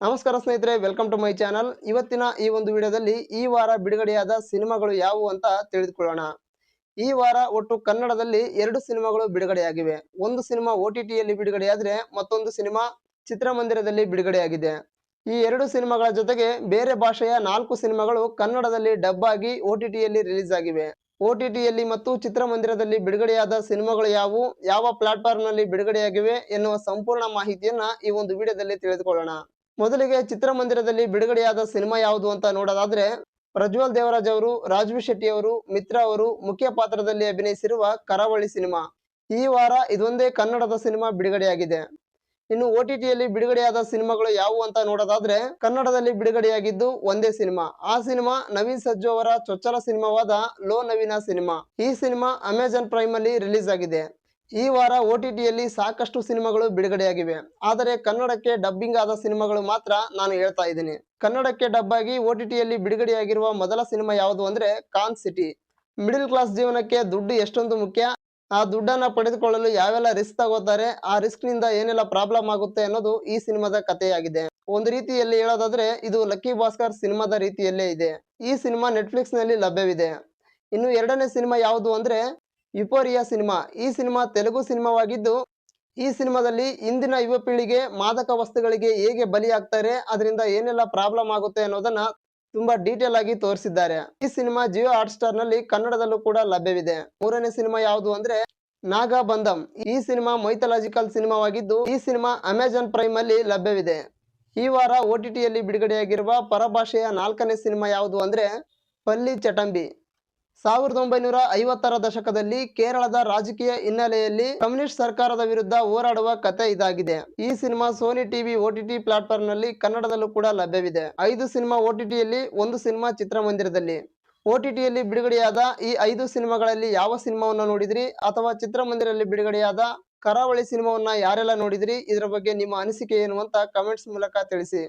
ನಮಸ್ಕಾರ ಸ್ನೇಹಿತರೆ, welcome to my channel. ಇವತ್ತಿನ ಈ ಒಂದು ವಿಡಿಯೋದಲ್ಲಿ ಈ ವಾರ ಬಿಡುಗಡೆಯಾದ ಸಿನಿಮಾಗಳು ಯಾವುವು ಅಂತ ತಿಳಿದುಕೊಳ್ಳೋಣ. ಈ ವಾರ ಒಟ್ಟು ಕನ್ನಡದಲ್ಲಿ 2 ಸಿನಿಮಾಗಳು ಬಿಡುಗಡೆಯಾಗಿವೆ. ಒಂದು ಸಿನಿಮಾ OTTಯಲ್ಲಿ ಬಿಡುಗಡೆಯಾದರೆ ಮತ್ತೊಂದು ಸಿನಿಮಾ ಚಿತ್ರಮಂದಿರದಲ್ಲಿ ಬಿಡುಗಡೆಯಾಗಿದೆ. ಈ 2 ಸಿನಿಮಾಗಳ ಜೊತೆಗೆ ಬೇರೆ ಭಾಷೆಯ 4 ಸಿನಿಮಾಗಳು ಕನ್ನಡದಲ್ಲಿ ಡಬ್ ಆಗಿ OTTಯಲ್ಲಿ ರಿಲೀಸ್ ಆಗಿವೆ. OTTಯಲ್ಲಿ ಮತ್ತು ಚಿತ್ರಮಂದಿರದಲ್ಲಿ ಬಿಡುಗಡೆಯಾದ ಸಿನಿಮಾಗಳು ಯಾವುವು, ಯಾವ ಪ್ಲಾಟ್‌ಫಾರ್ಮ್‌ನಲ್ಲಿ ಬಿಡುಗಡೆಯಾಗಿವೆ ಎನ್ನುವ ಸಂಪೂರ್ಣ ಮಾಹಿತಿಯನ್ನ ಈ ಒಂದು ವಿಡಿಯೋದಲ್ಲಿ ತಿಳಿದುಕೊಳ್ಳೋಣ. ಮೊದಲಿಗೆ ಚಿತ್ರಮಂದಿರದಲ್ಲಿ ಬಿಡುಗಡೆಯಾದ ಸಿನಿಮಾ ಯಾವುದು ಅಂತ ನೋಡೋದಾದ್ರೆ, ಪ್ರಜ್ವಲ್ ದೇವರಾಜ್ ಅವರು, ರಾಜ್‌ವಿ ಶೆಟ್ಟಿ ಅವರು, ಮಿತ್ರಾ ಅವರು ಮುಖ್ಯ ಪಾತ್ರದಲ್ಲಿ ಅಭಿನಯಿಸಿರುವ ಕರಾವಳಿ ಸಿನಿಮಾ. ಈ ವಾರ ಇದೊಂದೇ ಕನ್ನಡದ ಸಿನಿಮಾ ಬಿಡುಗಡೆಯಾಗಿದೆ. ಇನ್ನು OTTಯಲ್ಲಿ ಬಿಡುಗಡೆಯಾದ ಸಿನಿಮಾಗಳು ಯಾವುವು ಅಂತ ನೋಡೋದಾದ್ರೆ, ಕನ್ನಡದಲ್ಲಿ ಬಿಡುಗಡೆಯಾಗಿದ್ದು ಒಂದೇ ಸಿನಿಮಾ. ಆ ಸಿನಿಮಾ ನವೀನ್ ಸಜ್ಜು ಅವರ ಚೊಚ್ಚಲ ಸಿನಿಮಾವಾದ ಲೋ ನವೀನ ಸಿನಿಮಾ. ಈ ಸಿನಿಮಾ ಅಮೆಜಾನ್ ಪ್ರೈಮ್ ಅಲ್ಲಿ ರಿಲೀಸ್ ಆಗಿದೆ. ಈ ವಾರ OTTಯಲ್ಲಿ ಸಾಕಷ್ಟು ಸಿನಿಮಾಗಳು ಬಿಡುಗಡೆಯಾಗಿವೆ. ಆದರೆ ಕನ್ನಡಕ್ಕೆ ಡಬ್ಬಿಂಗ್ ಆದ ಸಿನಿಮಾಗಳು ಮಾತ್ರ ನಾನು ಹೇಳ್ತಾ ಇದ್ದೀನಿ. ಕನ್ನಡಕ್ಕೆ ಡಬ್ ಆಗಿ OTTಯಲ್ಲಿ ಬಿಡುಗಡೆಯಾಗಿರುವ ಮೊದಲ ಸಿನಿಮಾ ಯಾವುದು ಅಂದ್ರೆ ಖಾನ್ ಸಿಟಿ. ಮಿಡಲ್ ಕ್ಲಾಸ್ ಜೀವನಕ್ಕೆ ದುಡ್ಡು ಎಷ್ಟೊಂದು ಮುಖ್ಯ, ಆ ದುಡ್ಡನ್ನ ಪಡೆದುಕೊಳ್ಳಲು ಯಾವೆಲ್ಲ ರಿಸ್ಕ್ ತಗೋತಾರೆ, ಆ ರಿಸ್ಕ್ ನಿಂದ ಏನೆಲ್ಲ ಪ್ರಾಬ್ಲಮ್ ಆಗುತ್ತೆ ಅನ್ನೋದು ಈ ಸಿನಿಮಾದ ಕಥೆಯಾಗಿದೆ. ಒಂದು ರೀತಿಯಲ್ಲಿ ಹೇಳೋದಾದ್ರೆ ಇದು ಲಕ್ಕಿ ಭಾಸ್ಕರ್ ಸಿನಿಮಾದ ರೀತಿಯಲ್ಲೇ ಇದೆ. ಈ ಸಿನಿಮಾ ನೆಟ್ಫ್ಲಿಕ್ಸ್ ನಲ್ಲಿ ಲಭ್ಯವಿದೆ. ಇನ್ನು ಎರಡನೇ ಸಿನಿಮಾ ಯಾವುದು ಅಂದ್ರೆ ಯುಫೋರಿಯಾ ಸಿನಿಮಾ. ಈ ಸಿನಿಮಾ ತೆಲುಗು ಸಿನಿಮಾವಾಗಿದ್ದು, ಈ ಸಿನಿಮಾದಲ್ಲಿ ಇಂದಿನ ಯುವ ಪೀಳಿಗೆ ಮಾದಕ ವಸ್ತುಗಳಿಗೆ ಹೇಗೆ ಬಲಿಯಾಗ್ತಾರೆ, ಅದರಿಂದ ಏನೆಲ್ಲ ಪ್ರಾಬ್ಲಮ್ ಆಗುತ್ತೆ ಅನ್ನೋದನ್ನ ತುಂಬಾ ಡೀಟೇಲ್ ಆಗಿ ತೋರಿಸಿದ್ದಾರೆ. ಈ ಸಿನಿಮಾ ಜಿಯೋ ಹಾಟ್‌ಸ್ಟಾರ್ ನಲ್ಲಿ ಕನ್ನಡದಲ್ಲೂ ಕೂಡ ಲಭ್ಯವಿದೆ. ಮೂರನೇ ಸಿನಿಮಾ ಯಾವುದು ಅಂದ್ರೆ ನಾಗಬಂಧಂ. ಈ ಸಿನಿಮಾ ಮೈಥಾಲಜಿಕಲ್ ಸಿನಿಮಾವಾಗಿದ್ದು, ಈ ಸಿನಿಮಾ ಅಮೆಜಾನ್ ಪ್ರೈಮ್ ಅಲ್ಲಿ ಲಭ್ಯವಿದೆ. ಈ ವಾರ OTTಯಲ್ಲಿ ಬಿಡುಗಡೆಯಾಗಿರುವ ಪರಭಾಷೆಯ 4ನೇ ಸಿನಿಮಾ ಯಾವುದು ಅಂದ್ರೆ ಪಲ್ಲಿ ಚಟಂಬಿ. 1950ರ ದಶಕದಲ್ಲಿ ಕೇರಳದ ರಾಜಕೀಯ ಹಿನ್ನೆಲೆಯಲ್ಲಿ ಕಮ್ಯುನಿಸ್ಟ್ ಸರ್ಕಾರದ ವಿರುದ್ಧ ಹೋರಾಡುವ ಕತೆ ಇದಾಗಿದೆ. ಈ ಸಿನಿಮಾ ಸೋನಿ ಟಿವಿ OTT ಪ್ಲಾಟ್‌ಫಾರ್ಮ್‌ನಲ್ಲಿ ಕನ್ನಡದಲ್ಲೂ ಕೂಡ ಲಭ್ಯವಿದೆ. 5 ಸಿನಿಮಾ OTTಯಲ್ಲಿ, 1 ಸಿನಿಮಾ ಚಿತ್ರಮಂದಿರದಲ್ಲಿ. OTTಯಲ್ಲಿ ಬಿಡುಗಡೆಯಾದ ಈ 5 ಸಿನಿಮಾಗಳಲ್ಲಿ ಯಾವ ಸಿನಿಮಾವನ್ನ ನೋಡಿದ್ರಿ, ಅಥವಾ ಚಿತ್ರಮಂದಿರದಲ್ಲಿ ಬಿಡುಗಡೆಯಾದ ಕರಾವಳಿ ಸಿನಿಮಾವನ್ನ ಯಾರೆಲ್ಲ ನೋಡಿದ್ರಿ, ಇದರ ಬಗ್ಗೆ ನಿಮ್ಮ ಅನಿಸಿಕೆ ಏನು ಅಂತ ಕಮೆಂಟ್ಸ್ ಮೂಲಕ ತಿಳಿಸಿ.